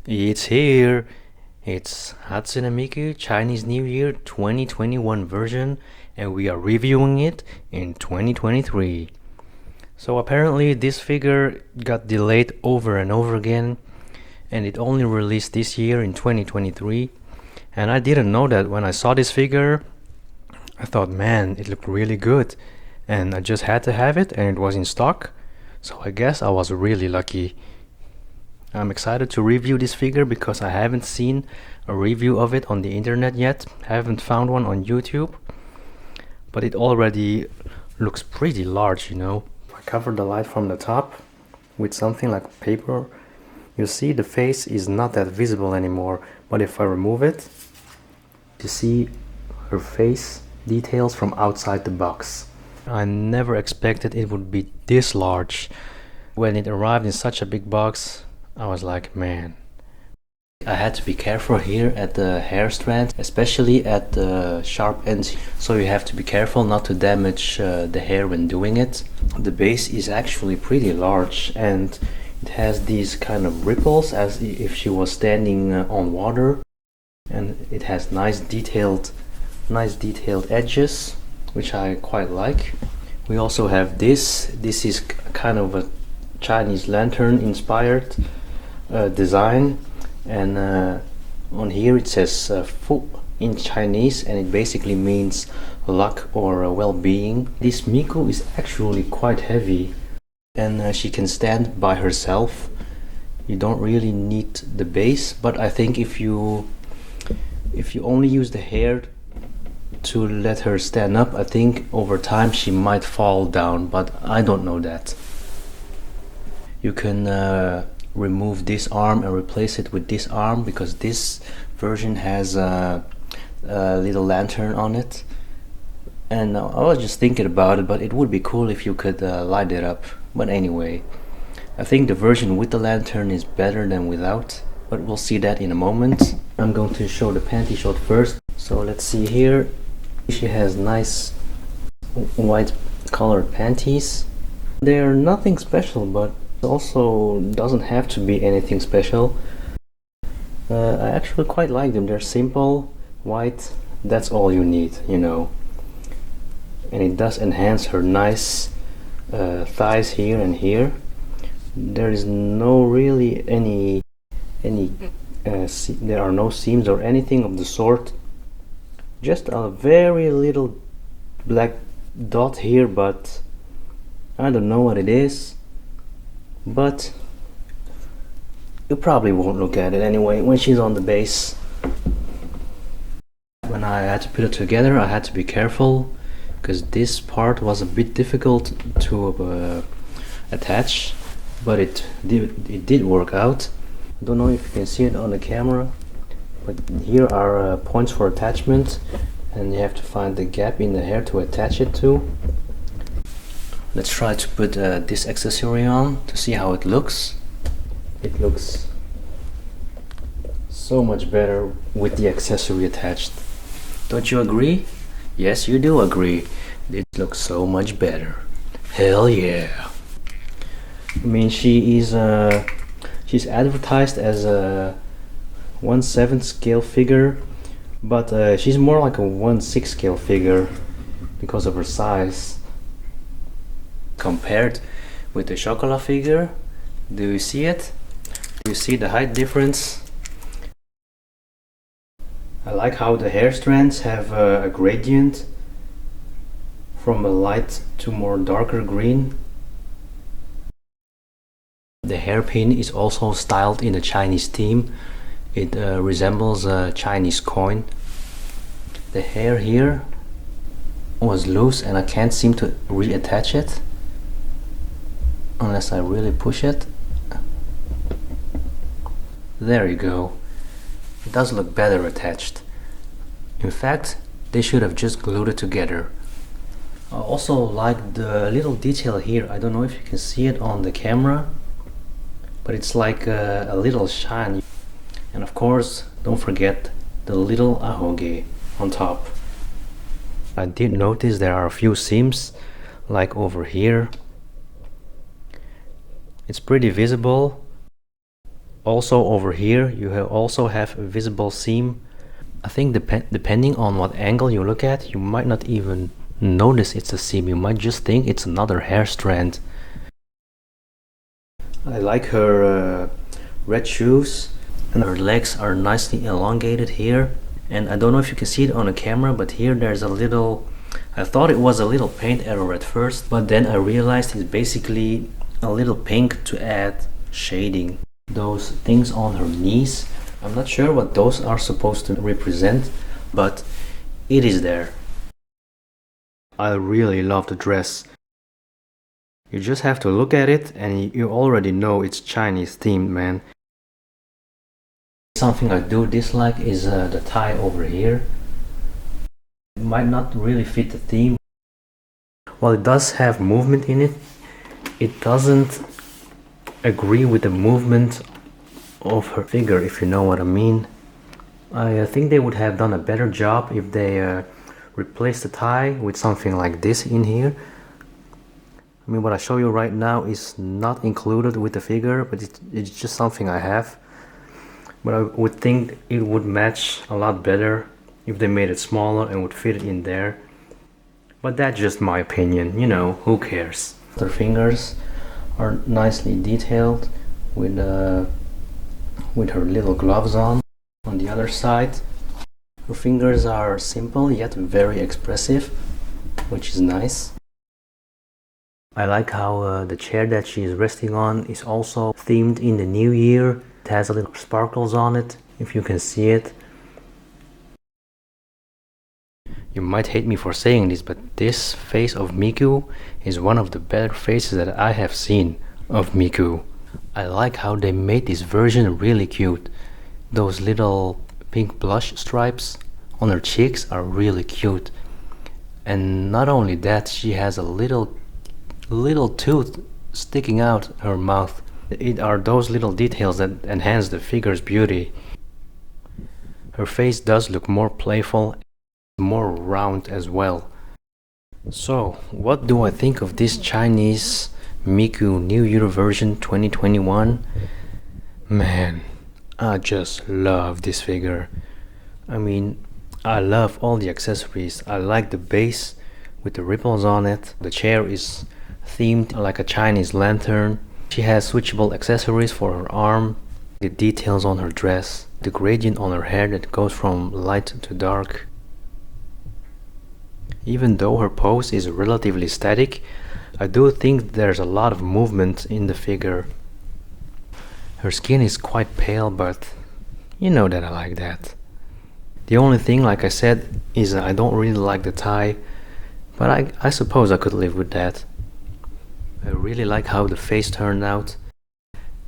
It's here. It's Hatsune Miku Chinese New Year 2021 version, and we are reviewing it in 2023. So apparently this figure got delayed over and over again, and it only released this year in 2023. And I didn't know that when I saw this figure. I thought, man, it looked really good, and I just had to have it, and it was in stock. So I guess I was really lucky. I'm excited to review this figure because I haven't seen a review of it on the internet yet. I haven't found one on YouTube, but it already looks pretty large, you know. I covered the light from the top with something like paper. You see the face is not that visible anymore, but if I remove it, you see her face details from outside the box. I never expected it would be this large. When it arrived in such a big box, I was like, man. I had to be careful here at the hair strand, especially at the sharp ends. So you have to be careful not to damage the hair when doing it. The base is actually pretty large, and it has these kind of ripples as if she was standing on water. And it has nice detailed edges, which I quite like. We also have this is kind of a Chinese lantern inspired design, and on here it says Fu in Chinese, and it basically means luck or well-being. This Miku is actually quite heavy, and she can stand by herself. You don't really need the base, but I think if you only use the hair to let her stand up, I think over time she might fall down, but I don't know that. You can remove this arm and replace it with this arm, because this version has a little lantern on it. And I was just thinking about it, but it would be cool if you could light it up. But anyway, I think the version with the lantern is better than without, but we'll see that in a moment. I'm going to show the panty shot first. So let's see here. She has nice white colored panties. They're nothing special, but also doesn't have to be anything special. I actually quite like them. They're simple, white, that's all you need, you know. And it does enhance her nice thighs here and here. There is no really there are no seams or anything of the sort. Just a very little black dot here, but I don't know what it is. But you probably won't look at it anyway when she's on the base. When I had to put it together, I had to be careful, because this part was a bit difficult to attach, but it did work out. I don't know if you can see it on the camera, but here are points for attachment, and you have to find the gap in the hair to attach it to. Let's try to put this accessory on to see how it looks. It looks so much better with the accessory attached. Don't you agree? Yes, you do agree. It looks so much better. Hell yeah. I mean, she's advertised as a 1/7 scale figure, but she's more like a 1/6 scale figure because of her size. Compared with the Chocolat figure, do you see it? Do you see the height difference? I like how the hair strands have a gradient from a light to more darker green. The hairpin is also styled in a Chinese theme. It resembles a Chinese coin. The hair here was loose, and I can't seem to reattach it unless I really push it. There you go. It does look better attached. In fact, they should have just glued it together. I also like the little detail here. I don't know if you can see it on the camera, but it's like a little shine. And of course, don't forget the little ahoge on top. I did notice there are a few seams, like over here. It's pretty visible, Also over here you also have a visible seam. I think depending on what angle you look at, you might not even notice it's a seam. You might just think it's another hair strand. I like her red shoes, and her legs are nicely elongated here. And I don't know if you can see it on the camera, but here there's a little, I thought it was a little paint error at first, but then I realized it's basically a little pink to add shading. Those things on her knees, I'm not sure what those are supposed to represent, but it is there. I really love the dress. You just have to look at it and you already know it's Chinese themed, man. Something I do dislike is the tie over here. It might not really fit the theme. While it does have movement in it, it doesn't agree with the movement of her figure, if you know what I mean. I think they would have done a better job if they replaced the tie with something like this in here. I mean, what I show you right now is not included with the figure, but it's just something I have. But I would think it would match a lot better if they made it smaller and would fit it in there. But that's just my opinion, you know, who cares? Her fingers are nicely detailed with her little gloves on the other side. Her fingers are simple yet very expressive, which is nice. I like how the chair that she is resting on is also themed in the new year. It has a little sparkles on it, if you can see it. You might hate me for saying this, but this face of Miku is one of the better faces that I have seen of Miku. I like how they made this version really cute. Those little pink blush stripes on her cheeks are really cute. And not only that, she has a little tooth sticking out her mouth. It are those little details that enhance the figure's beauty. Her face does look more playful, more round as well. So, what do I think of this Chinese Miku New Year version 2021? Man, I just love this figure. I mean, I love all the accessories. I like the base with the ripples on it. The chair is themed like a Chinese lantern. She has switchable accessories for her arm, the details on her dress, the gradient on her hair that goes from light to dark. Even though her pose is relatively static, I do think there's a lot of movement in the figure. Her skin is quite pale, but you know that I like that. The only thing, like I said, is I don't really like the tie, but I suppose I could live with that. I really like how the face turned out,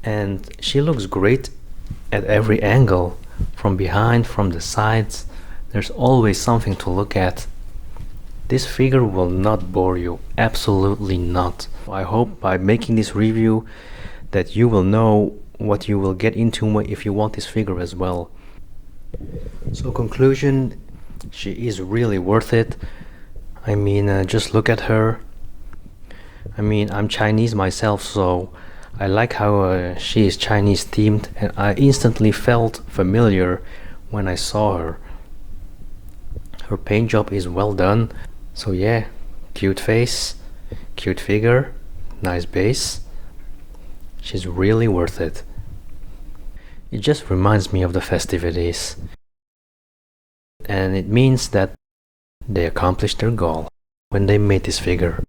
and she looks great at every angle, from behind, from the sides. There's always something to look at. This figure will not bore you, absolutely not. I hope by making this review that you will know what you will get into if you want this figure as well. So conclusion, she is really worth it. I mean, just look at her. I mean, I'm Chinese myself, so I like how she is Chinese themed, and I instantly felt familiar when I saw her. Her paint job is well done, so yeah, cute face, cute figure, nice base. She's really worth it. It just reminds me of the festivities, and it means that they accomplished their goal when they made this figure.